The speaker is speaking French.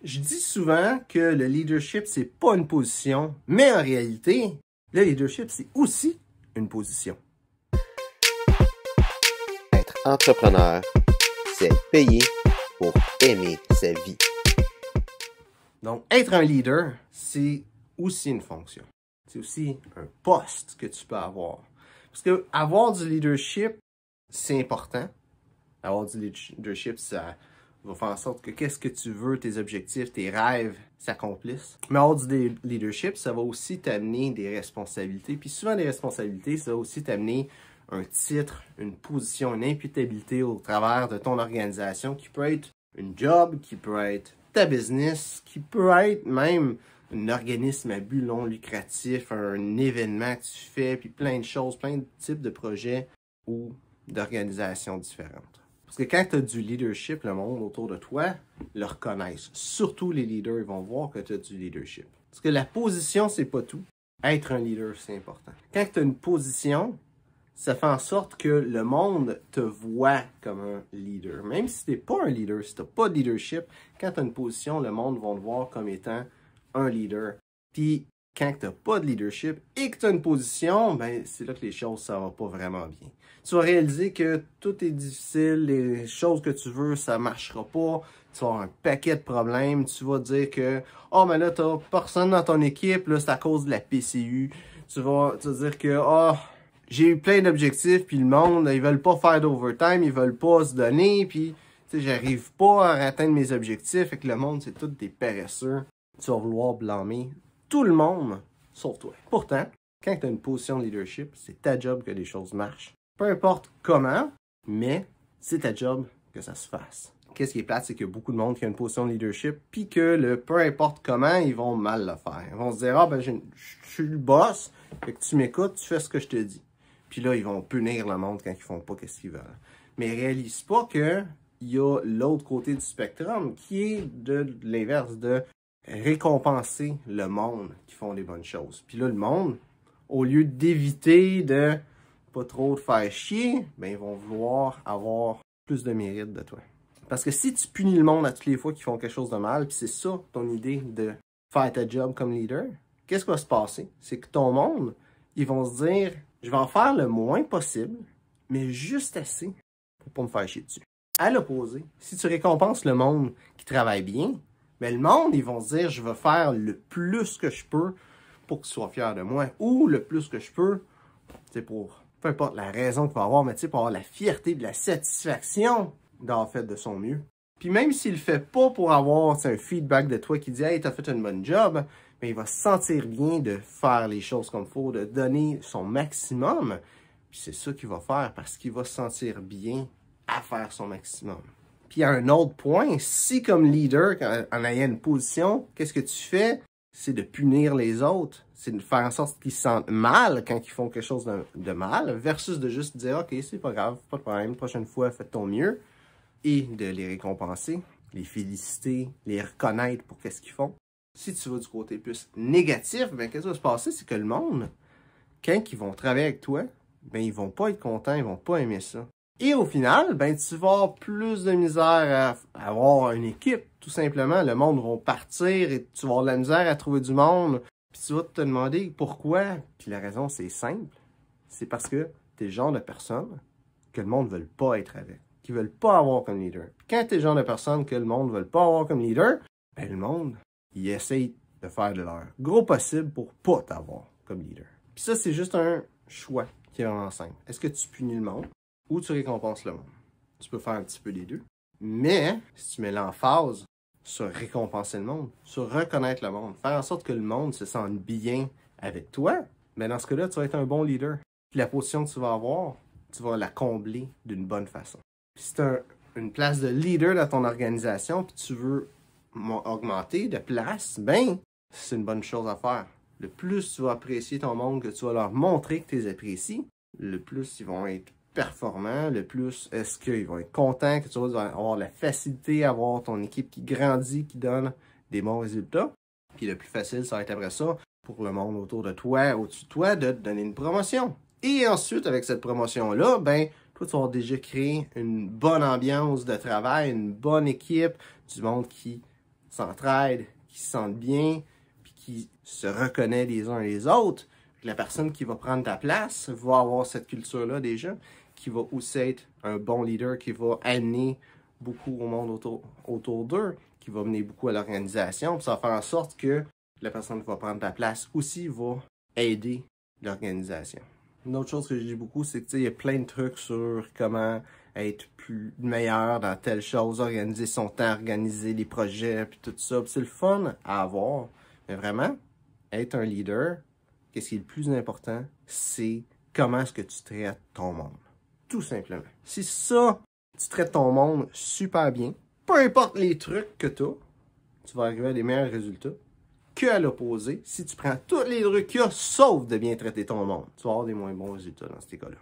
Je dis souvent que le leadership, c'est pas une position, mais en réalité, le leadership, c'est aussi une position. Être entrepreneur, c'est être payé pour aimer sa vie. Donc, être un leader, c'est aussi une fonction. C'est aussi un poste que tu peux avoir. Parce que avoir du leadership, c'est important. Avoir du leadership, ça va faire en sorte que qu'est-ce que tu veux, tes objectifs, tes rêves s'accomplissent. Mais avoir du leadership, ça va aussi t'amener des responsabilités. Puis souvent, des responsabilités, ça va aussi t'amener un titre, une position, une imputabilité au travers de ton organisation qui peut être une job, qui peut être ta business, qui peut être même un organisme à but non lucratif, un événement que tu fais, puis plein de choses, plein de types de projets ou d'organisations différentes. Parce que quand tu as du leadership, le monde autour de toi le reconnaissent. Surtout les leaders, ils vont voir que tu as du leadership. Parce que la position, c'est pas tout. Être un leader, c'est important. Quand tu as une position, ça fait en sorte que le monde te voit comme un leader. Même si tu n'es pas un leader, si tu n'as pas de leadership, quand tu as une position, le monde va te voir comme étant un leader. Puis, quand tu n'as pas de leadership et que tu as une position, ben c'est là que les choses, ça va pas vraiment bien. Tu vas réaliser que tout est difficile, les choses que tu veux, ça marchera pas. Tu vas avoir un paquet de problèmes. Tu vas dire que, oh, mais là, tu n'as personne dans ton équipe, là, c'est à cause de la PCU. Tu vas te dire que, oh, j'ai eu plein d'objectifs, puis le monde, ils veulent pas faire d'overtime, ils veulent pas se donner, puis, tu sais, j'arrive pas à atteindre mes objectifs, fait que le monde, c'est tous des paresseux. Tu vas vouloir blâmer tout le monde, sauf toi. Pourtant, quand tu as une position de leadership, c'est ta job que les choses marchent. Peu importe comment, mais c'est ta job que ça se fasse. Qu'est-ce qui est plate, c'est qu'il y a beaucoup de monde qui a une position de leadership, puis que peu importe comment, ils vont mal le faire. Ils vont se dire, ah ben, je suis le boss, fait que tu m'écoutes, tu fais ce que je te dis. Puis là, ils vont punir le monde quand ils font pas ce qu'ils veulent. Mais ils réalisent pas que il y a l'autre côté du spectrum qui est de l'inverse, de récompenser le monde qui font des bonnes choses. Puis là, le monde, au lieu d'éviter de pas trop te faire chier, ben ils vont vouloir avoir plus de mérite de toi. Parce que si tu punis le monde à toutes les fois qu'ils font quelque chose de mal, puis c'est ça ton idée de faire ta job comme leader, qu'est-ce qui va se passer? C'est que ton monde, ils vont se dire, je vais en faire le moins possible, mais juste assez pour pas me faire chier dessus. À l'opposé, si tu récompenses le monde qui travaille bien, ben le monde, ils vont se dire, je vais faire le plus que je peux pour qu'ils soient fiers de moi, ou le plus que je peux, c'est pour, peu importe la raison qu'il va avoir, mais tu sais, pour avoir la fierté, de la satisfaction d'avoir fait de son mieux. Puis même s'il le fait pas pour avoir un feedback de toi qui dit, hey, t'as fait une bonne job, mais il va se sentir bien de faire les choses comme il faut, de donner son maximum. Puis c'est ça qu'il va faire parce qu'il va se sentir bien à faire son maximum. Puis il y a un autre point, si comme leader, en ayant une position, qu'est-ce que tu fais? C'est de punir les autres. C'est de faire en sorte qu'ils se sentent mal quand ils font quelque chose de mal, versus de juste dire, OK, c'est pas grave, pas de problème, prochaine fois, fais ton mieux. Et de les récompenser, les féliciter, les reconnaître pour qu'est-ce qu'ils font. Si tu vas du côté plus négatif, ben qu'est-ce qui va se passer? C'est que le monde, quand ils vont travailler avec toi, ben ils vont pas être contents, ils vont pas aimer ça. Et au final, ben tu vas avoir plus de misère à avoir une équipe, tout simplement. Le monde va partir et tu vas avoir de la misère à trouver du monde. Puis tu vas te demander pourquoi. Puis la raison, c'est simple. C'est parce que tu es le genre de personne que le monde ne veut pas être avec, qu'ils ne veulent pas avoir comme leader. Puis quand tu es le genre de personne que le monde ne veut pas avoir comme leader, ben le monde, il essaye de faire de leur gros possible pour pas t'avoir comme leader. Puis ça, c'est juste un choix qui est vraiment simple. Est-ce que tu punis le monde ou tu récompenses le monde? Tu peux faire un petit peu des deux. Mais si tu mets l'emphase sur récompenser le monde, sur reconnaître le monde, faire en sorte que le monde se sente bien avec toi, ben dans ce cas-là, tu vas être un bon leader. Puis la position que tu vas avoir, tu vas la combler d'une bonne façon. Puis si tu as une place de leader dans ton organisation, puis tu veux augmenter de place, ben, c'est une bonne chose à faire. Le plus tu vas apprécier ton monde, que tu vas leur montrer que tu les apprécies, le plus ils vont être performants, le plus est-ce qu'ils vont être contents, que tu vas avoir la facilité à avoir ton équipe qui grandit, qui donne des bons résultats. Puis le plus facile, ça va être après ça, pour le monde autour de toi, au-dessus de toi, de te donner une promotion. Et ensuite, avec cette promotion-là, ben, toi, tu vas déjà créer une bonne ambiance de travail, une bonne équipe, du monde qui s'entraident, qui se sentent bien, puis qui se reconnaissent les uns les autres. La personne qui va prendre ta place va avoir cette culture-là déjà, qui va aussi être un bon leader, qui va amener beaucoup au monde autour d'eux, qui va mener beaucoup à l'organisation. Ça va faire en sorte que la personne qui va prendre ta place aussi va aider l'organisation. Une autre chose que je dis beaucoup, c'est que il y a plein de trucs sur comment être plus meilleur dans telle chose, organiser son temps, organiser les projets, puis tout ça. C'est le fun à avoir. Mais vraiment, être un leader, qu'est-ce qui est le plus important, c'est comment est-ce que tu traites ton monde. Tout simplement. Si ça, tu traites ton monde super bien, peu importe les trucs que tu as, tu vas arriver à des meilleurs résultats qu'à l'opposé. Si tu prends tous les trucs qu'il y a, sauf de bien traiter ton monde, tu vas avoir des moins bons résultats dans ces cas-là.